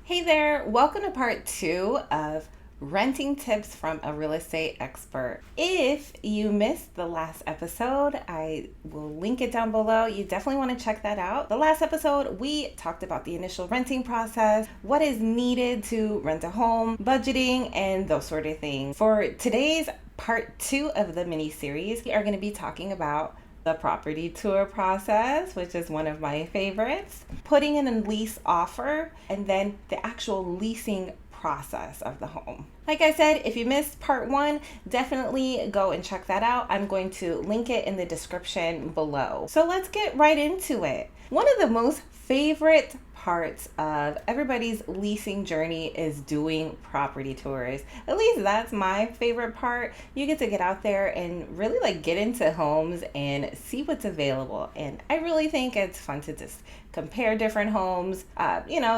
Hey there, welcome to part 2 of renting tips from a real estate expert. If you missed the last episode, I will link it down below. You definitely want to check that out. The last episode, we talked about the initial renting process, what is needed to rent a home, budgeting, and those sort of things. For today's part 2 of the mini series, we are going to be talking about the property tour process, which is one of my favorites, putting in a lease offer, and then the actual leasing process of the home. Like I said, if you missed part 1, definitely go and check that out. I'm going to link it in the description below. So let's get right into it. One of the most favorite parts of everybody's leasing journey is doing property tours. At least that's my favorite part. You get to get out there and really get into homes and see what's available. And I really think it's fun to just compare different homes,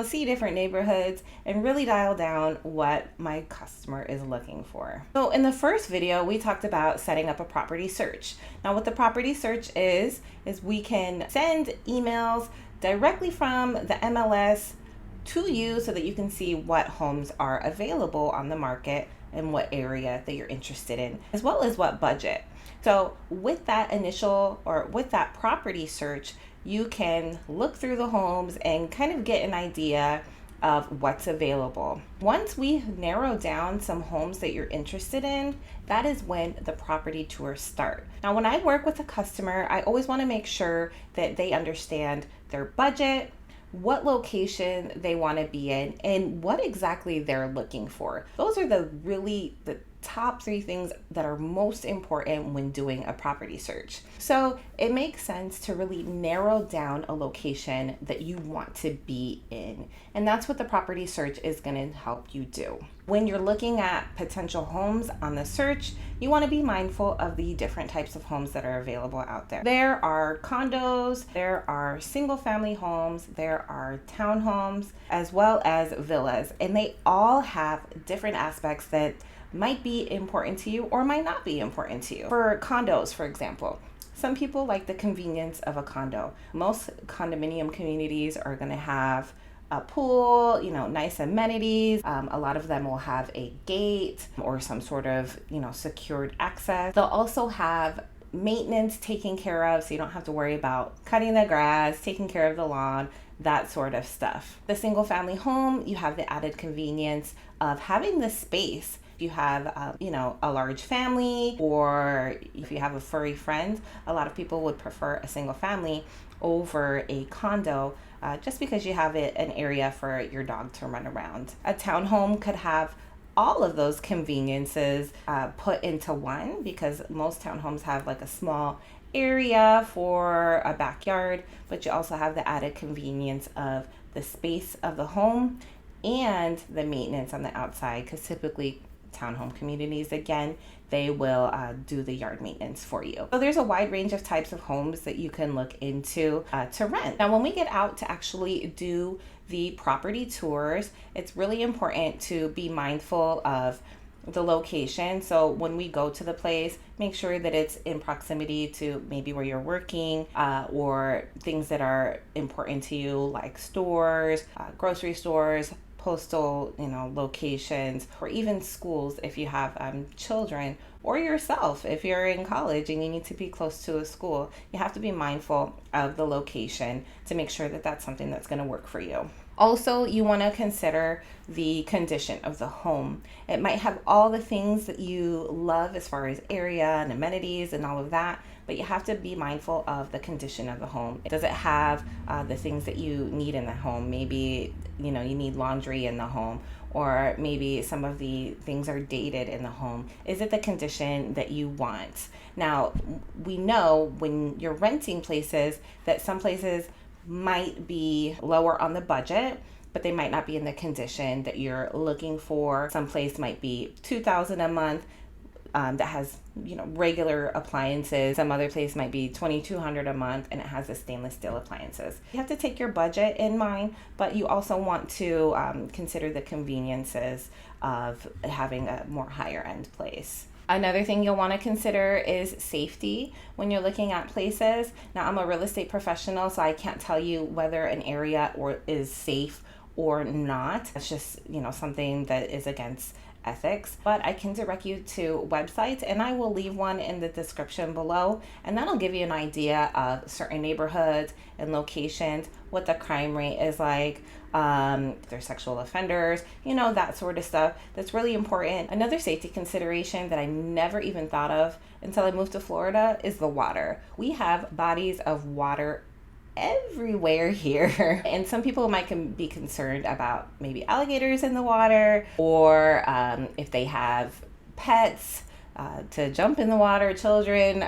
see different neighborhoods and really dial down what my customer is looking for. So in the first video, we talked about setting up a property search. Now what the property search is we can send emails directly from the MLS to you so that you can see what homes are available on the market and what area that you're interested in, as well as what budget. So with that with that property search, you can look through the homes and kind of get an idea of what's available. Once we narrow down some homes that you're interested in, that is when the property tours start. Now, when I work with a customer, I always want to make sure that they understand their budget, what location they want to be in, and what exactly they're looking for. Those are the top 3 things that are most important when doing a property search. So it makes sense to really narrow down a location that you want to be in. And that's what the property search is going to help you do. When you're looking at potential homes on the search, you want to be mindful of the different types of homes that are available out there. There are condos, there are single family homes, there are townhomes, as well as villas. And they all have different aspects that might be important to you or might not be important to you. For condos, for example, some people like the convenience of a condo. Most condominium communities are going to have a pool, nice amenities. A lot of them will have a gate or some sort of, secured access. They'll also have maintenance taken care of, so you don't have to worry about cutting the grass, taking care of the lawn, that sort of stuff. The single family home, you have the added convenience of having the space. If you have, a large family, or if you have a furry friend, a lot of people would prefer a single family over a condo, just because you have an area for your dog to run around. A townhome could have all of those conveniences put into one, because most townhomes have a small area for a backyard, but you also have the added convenience of the space of the home and the maintenance on the outside, because typically townhome communities, again, they will do the yard maintenance for you. So there's a wide range of types of homes that you can look into to rent. Now, when we get out to actually do the property tours, it's really important to be mindful of the location. So when we go to the place, make sure that it's in proximity to maybe where you're working, or things that are important to you, like stores, grocery stores, postal, locations, or even schools if you have children, or yourself if you're in college and you need to be close to a school. You have to be mindful of the location to make sure that that's something that's going to work for you. Also, you want to consider the condition of the home. It might have all the things that you love as far as area and amenities and all of that, but you have to be mindful of the condition of the home. Does it have the things that you need in the home? Maybe, you need laundry in the home, or maybe some of the things are dated in the home. Is it the condition that you want? Now, we know when you're renting places that some places might be lower on the budget, but they might not be in the condition that you're looking for. Some place might be $2,000 a month, that has regular appliances. Some other place might be $2,200 a month and it has the stainless steel appliances. You have to take your budget in mind, but you also want to consider the conveniences of having a more higher end place. Another thing you'll want to consider is safety when you're looking at places. Now, I'm a real estate professional, so I can't tell you whether an area is safe or not. It's just, something that is against ethics, but I can direct you to websites, and I will leave one in the description below, and that'll give you an idea of certain neighborhoods and locations, what the crime rate is like, if they're sexual offenders, that sort of stuff. That's really important. Another safety consideration that I never even thought of until I moved to Florida is the water. We have bodies of water everywhere here. And some people might be concerned about maybe alligators in the water, or if they have pets, to jump in the water, children,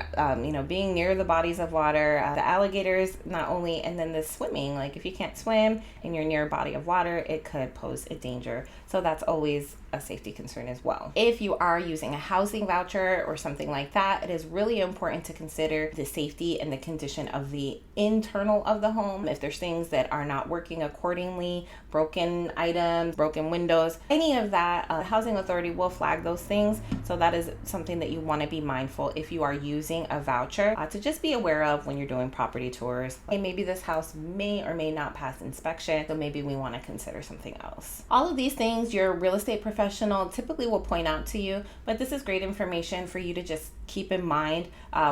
being near the bodies of water, the alligators, not only, and then the swimming, like if you can't swim and you're near a body of water, it could pose a danger. So that's always a safety concern as well. If you are using a housing voucher or something like that, it is really important to consider the safety and the condition of the internal of the home. If there's things that are not working accordingly, broken items, broken windows, any of that, the housing authority will flag those things. So that is something that you want to be mindful if you are using a voucher to just be aware of when you're doing property tours. Hey, maybe this house may or may not pass inspection, so maybe we want to consider something else. All of these things your real estate professional typically will point out to you, but this is great information for you to just keep in mind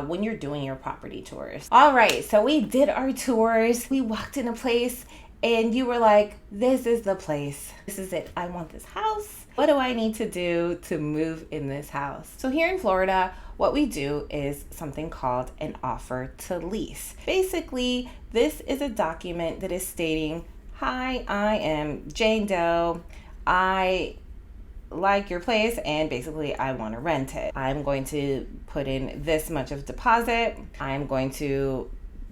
when you're doing your property tours. All right, so we did our tours. We walked in a place and you were like, this is the place. This is it. I want this house. What do I need to do to move in this house? So here in Florida, what we do is something called an offer to lease. Basically, this is a document that is stating, hi, I am Jane Doe. I like your place and basically I want to rent it. I'm going to put in this much of deposit. I'm going to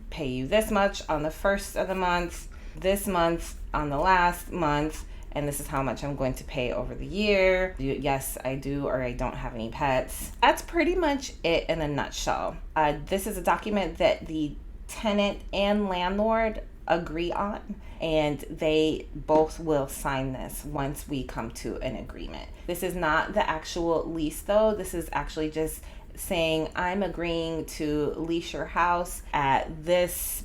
pay you this much on the first of the month, this month on the last month, and this is how much I'm going to pay over the year. Yes, I do or I don't have any pets. That's pretty much it in a nutshell. This is a document that the tenant and landlord agree on, and they both will sign this once we come to an agreement. This is not the actual lease though. This is actually just saying I'm agreeing to lease your house at this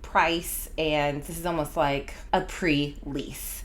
price, and this is almost like a pre-lease.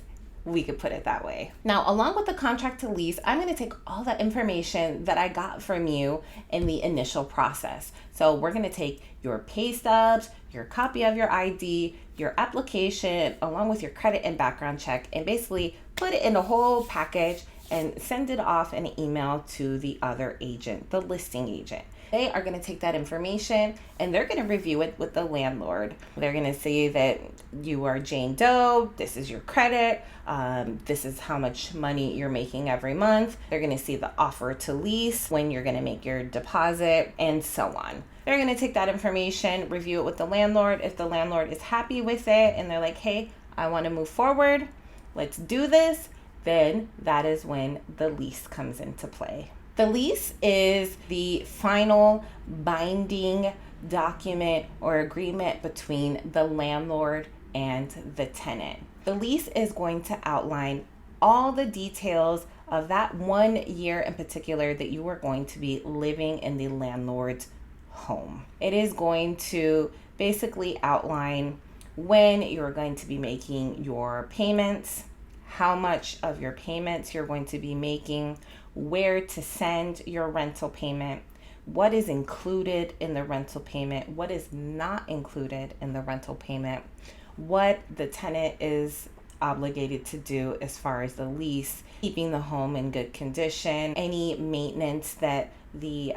We could put it that way. Now, along with the contract to lease, I'm going to take all that information that I got from you in the initial process. So we're going to take your pay stubs, your copy of your ID, your application, along with your credit and background check, and basically put it in a whole package and send it off in an email to the other agent, the listing agent. They are going to take that information and they're going to review it with the landlord. They're going to say that you are Jane Doe, this is your credit, this is how much money you're making every month. They're going to see the offer to lease, when you're going to make your deposit, and so on. They're going to take that information, review it with the landlord. If the landlord is happy with it and they're like, hey, I want to move forward, let's do this, then that is when the lease comes into play. The lease is the final binding document or agreement between the landlord and the tenant. The lease is going to outline all the details of that 1 year in particular that you are going to be living in the landlord's home. It is going to basically outline when you're going to be making your payments, how much of your payments you're going to be making, where to send your rental payment, what is included in the rental payment, what is not included in the rental payment, what the tenant is obligated to do as far as the lease, keeping the home in good condition, any maintenance that the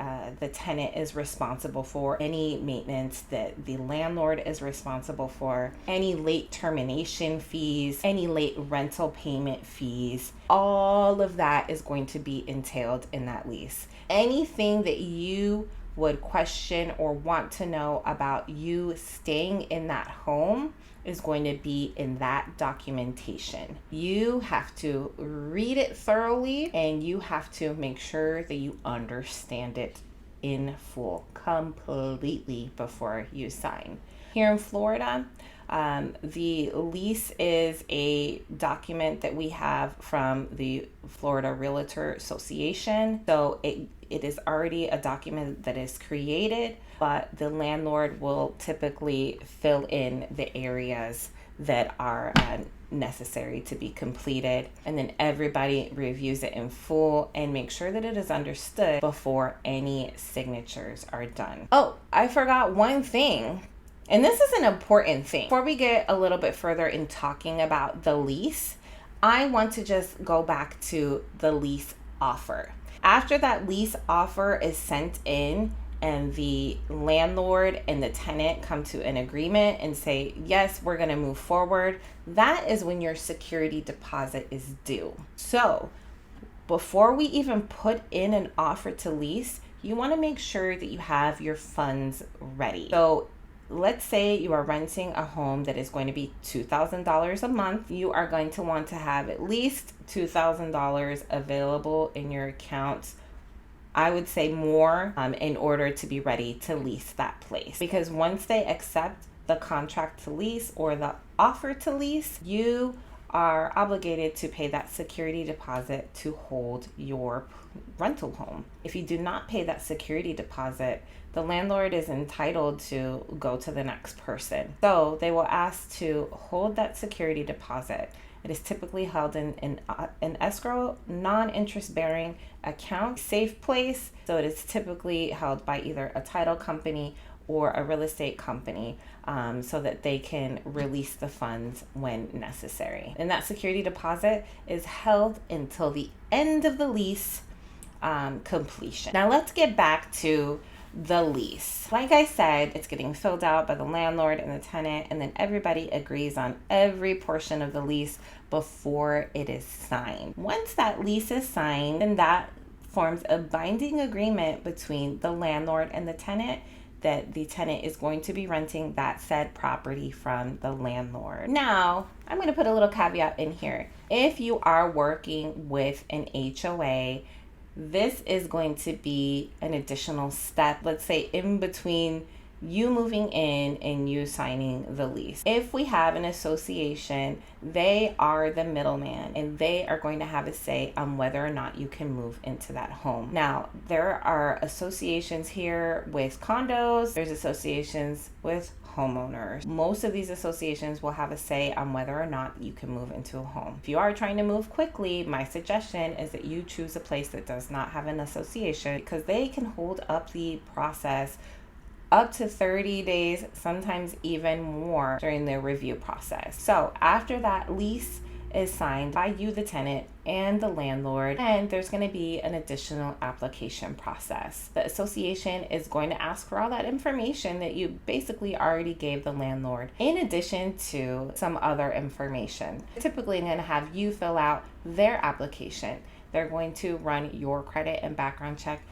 tenant is responsible for, any maintenance that the landlord is responsible for, any late termination fees, any late rental payment fees. All of that is going to be entailed in that lease. Anything that you would question or want to know about you staying in that home is going to be in that documentation. You have to read it thoroughly and you have to make sure that you understand it in full, completely before you sign. Here in Florida, the lease is a document that we have from the Florida Realtor Association. So it is already a document that is created, but the landlord will typically fill in the areas that are necessary to be completed. And then everybody reviews it in full and make sure that it is understood before any signatures are done. Oh, I forgot one thing. And this is an important thing. Before we get a little bit further in talking about the lease, I want to just go back to the lease offer. After that lease offer is sent in and the landlord and the tenant come to an agreement and say, yes, we're going to move forward, that is when your security deposit is due. So before we even put in an offer to lease, you want to make sure that you have your funds ready. So let's say you are renting a home that is going to be $2,000 a month. You are going to want to have at least $2,000 available in your account. I would say more in order to be ready to lease that place. Because once they accept the contract to lease or the offer to lease, you are obligated to pay that security deposit to hold your rental home. If you do not pay that security deposit, the landlord is entitled to go to the next person. So they will ask to hold that security deposit. It is typically held in an escrow, non-interest bearing account, safe place. So it is typically held by either a title company or a real estate company, so that they can release the funds when necessary. And that security deposit is held until the end of the lease completion. Now let's get back to the lease. Like I said, it's getting filled out by the landlord and the tenant, and then everybody agrees on every portion of the lease before it is signed. Once that lease is signed, then that forms a binding agreement between the landlord and the tenant that the tenant is going to be renting that said property from the landlord. Now, I'm going to put a little caveat in here. If you are working with an HOA, this is going to be an additional step, let's say in between you moving in and you signing the lease. If we have an association, they are the middleman and they are going to have a say on whether or not you can move into that home. Now, there are associations here with condos, there's associations with homeowners. Most of these associations will have a say on whether or not you can move into a home. If you are trying to move quickly, my suggestion is that you choose a place that does not have an association, because they can hold up the process up to 30 days, sometimes even more during the review process. So after that lease is signed by you, the tenant, and the landlord, and there's going to be an additional application process. The association is going to ask for all that information that you basically already gave the landlord, in addition to some other information. They're typically going to have you fill out their application. They're going to run your credit and background check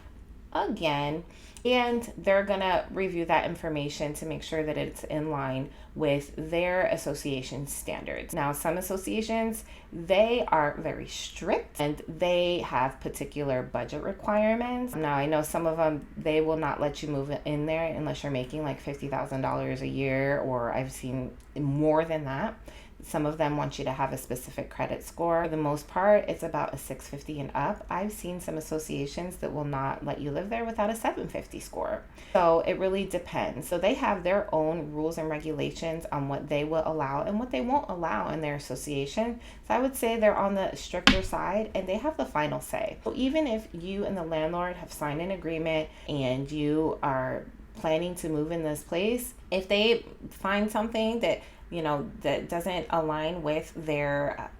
again, and they're going to review that information to make sure that it's in line with their association standards. Now, some associations, they are very strict and they have particular budget requirements. Now, I know some of them, they will not let you move in there unless you're making like $50,000 a year, or I've seen more than that. Some of them want you to have a specific credit score. For the most part, it's about a 650 and up. I've seen some associations that will not let you live there without a 750 score. So it really depends. So they have their own rules and regulations on what they will allow and what they won't allow in their association. So I would say they're on the stricter side and they have the final say. So even if you and the landlord have signed an agreement and you are planning to move in this place, if they find something that that doesn't align with their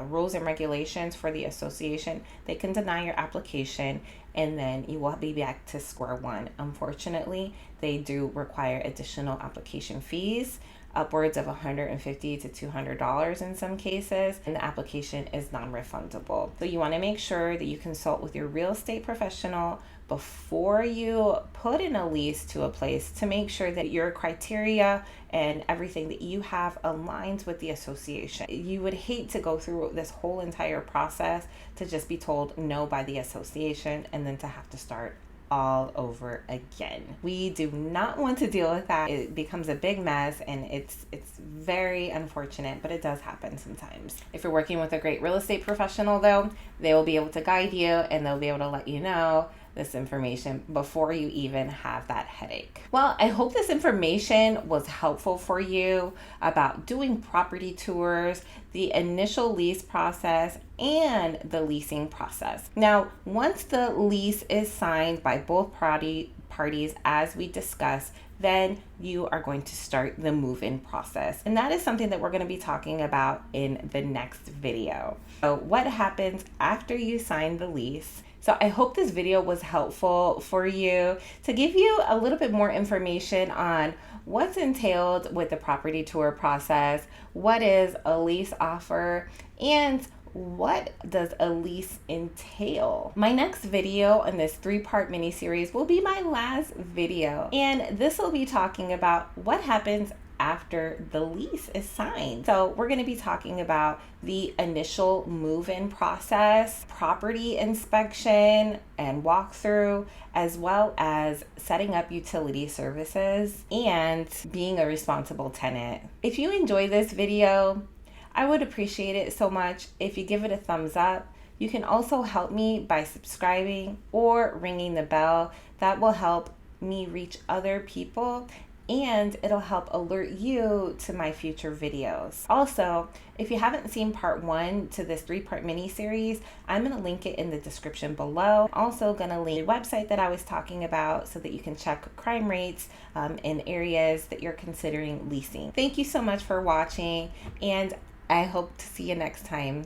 rules and regulations for the association, they can deny your application and then you will be back to square one. Unfortunately, they do require additional application fees, upwards of $150 to $200 in some cases, and the application is non-refundable. So you want to make sure that you consult with your real estate professional before you put in a lease to a place to make sure that your criteria and everything that you have aligns with the association. You would hate to go through this whole entire process to just be told no by the association and then to have to start all over again. We do not want to deal with that. It becomes a big mess and it's very unfortunate, but it does happen sometimes. If you're working with a great real estate professional though, they will be able to guide you and they'll be able to let you know this information before you even have that headache. Well, I hope this information was helpful for you about doing property tours, the initial lease process, and the leasing process. Now, once the lease is signed by both parties, as we discussed, then you are going to start the move-in process. And that is something that we're going to be talking about in the next video. So what happens after you sign the lease? So I hope this video was helpful for you to give you a little bit more information on what's entailed with the property tour process, what is a lease offer, and what does a lease entail? My next video in this 3-part mini series will be my last video, and this will be talking about what happens after the lease is signed. So we're going to be talking about the initial move-in process, property inspection and walkthrough, as well as setting up utility services and being a responsible tenant. If you enjoy this video, I would appreciate it so much if you give it a thumbs up. You can also help me by subscribing or ringing the bell. That will help me reach other people, and it'll help alert you to my future videos. Also, if you haven't seen part 1 to this 3-part mini series, I'm going to link it in the description below. I'm also going to link the website that I was talking about so that you can check crime rates in areas that you're considering leasing. Thank you so much for watching, and I hope to see you next time.